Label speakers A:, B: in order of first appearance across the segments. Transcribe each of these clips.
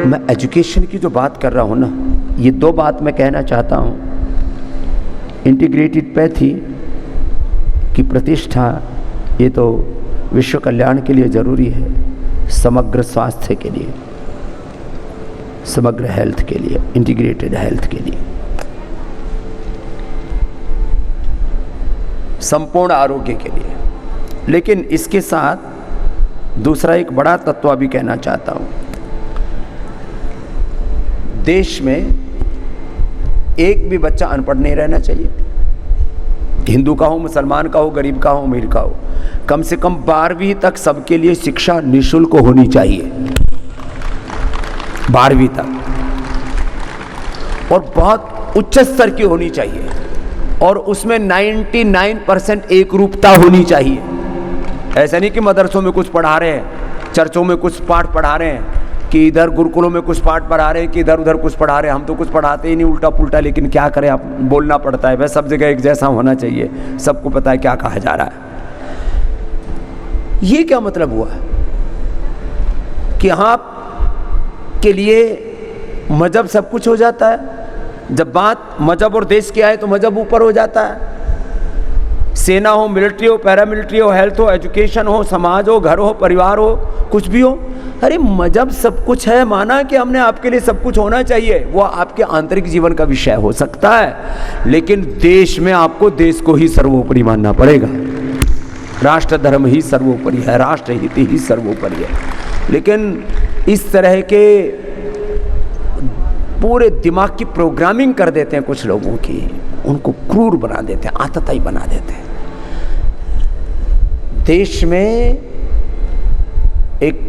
A: मैं एजुकेशन की जो बात कर रहा हूँ ना, ये दो बात मैं कहना चाहता हूँ। इंटीग्रेटेड पैथी की प्रतिष्ठा ये तो विश्व कल्याण के लिए ज़रूरी है, समग्र स्वास्थ्य के लिए, समग्र हेल्थ के लिए, इंटीग्रेटेड हेल्थ के लिए, संपूर्ण आरोग्य के लिए। लेकिन इसके साथ दूसरा एक बड़ा तत्व भी कहना चाहता हूँ। देश में एक भी बच्चा अनपढ़ नहीं रहना चाहिए, हिंदू का हो, मुसलमान का हो, गरीब का हो, अमीर का हो। कम से कम 12वीं तक सबके लिए शिक्षा निःशुल्क होनी चाहिए, 12वीं तक, और बहुत उच्च स्तर की होनी चाहिए, और उसमें 99% एक रूपता होनी चाहिए। ऐसा नहीं कि मदरसों में कुछ पढ़ा रहे हैं, चर्चों में कुछ पाठ पढ़ा रहे हैं, कि इधर गुरुकुलों में कुछ पाठ पढ़ा रहे हैं, कि इधर उधर कुछ पढ़ा रहे हैं। हम तो कुछ पढ़ाते ही नहीं, उल्टा पुल्टा। लेकिन क्या करें, आप बोलना पड़ता है। वह सब जगह एक जैसा होना चाहिए, सबको पता है क्या कहा जा रहा है। ये क्या मतलब हुआ कि आप के लिए मजहब सब कुछ हो जाता है? जब बात मजहब और देश की आए तो मजहब ऊपर हो जाता है। सेना हो, मिलिट्री हो, पैरामिलिट्री हो, हेल्थ हो, एजुकेशन हो, समाज हो, घर हो, परिवार हो, कुछ भी हो। अरे मजहब सब कुछ है, माना कि हमने आपके लिए सब कुछ होना चाहिए, वो आपके आंतरिक जीवन का विषय हो सकता है, लेकिन देश में आपको देश को ही सर्वोपरि मानना पड़ेगा। राष्ट्र धर्म ही सर्वोपरि है, राष्ट्र हित ही सर्वोपरि है। लेकिन इस तरह के पूरे दिमाग की प्रोग्रामिंग कर देते हैं कुछ लोगों की, उनको क्रूर बना देते हैं, आतताई बना देते हैं। देश में एक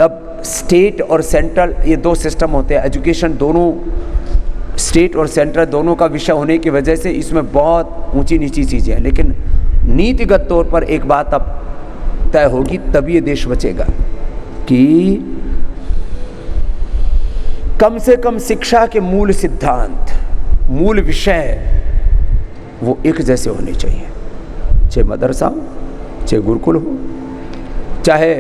A: अब स्टेट और सेंट्रल, ये दो सिस्टम होते हैं। एजुकेशन दोनों स्टेट और सेंट्रल दोनों का विषय होने की वजह से इसमें बहुत ऊंची नीची चीज़ें हैं। लेकिन नीतिगत तौर पर एक बात अब तय होगी, तभी ये देश बचेगा कि कम से कम शिक्षा के मूल सिद्धांत, मूल विषय वो एक जैसे होने चाहिए। चाहे मदरसा हो, चाहे गुरुकुल हो, चाहे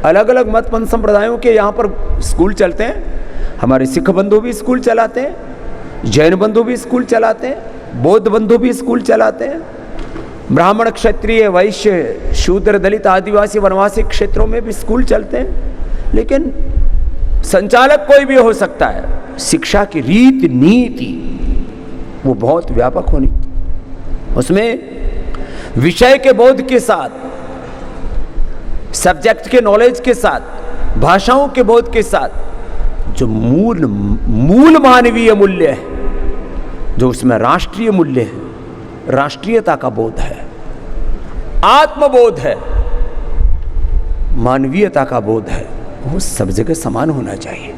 A: अलग अलग मत पंथ संप्रदायों के यहाँ पर स्कूल चलते हैं। हमारे सिख बंधु भी स्कूल चलाते हैं, जैन बंधु भी स्कूल चलाते हैं, बौद्ध बंधु भी स्कूल चलाते हैं, ब्राह्मण, क्षत्रिय, वैश्य, शूद्र, दलित, आदिवासी, वनवासी क्षेत्रों में भी स्कूल चलते हैं। लेकिन संचालक कोई भी हो सकता है। शिक्षा की रीति नीति वो बहुत व्यापक होनी, उसमें विषय के बोध के साथ, सब्जेक्ट के नॉलेज के साथ, भाषाओं के बोध के साथ जो मूल मानवीय मूल्य है, जो उसमें राष्ट्रीय मूल्य है, राष्ट्रीयता का बोध है, आत्मबोध है, मानवीयता का बोध है, वो सब जगह समान होना चाहिए।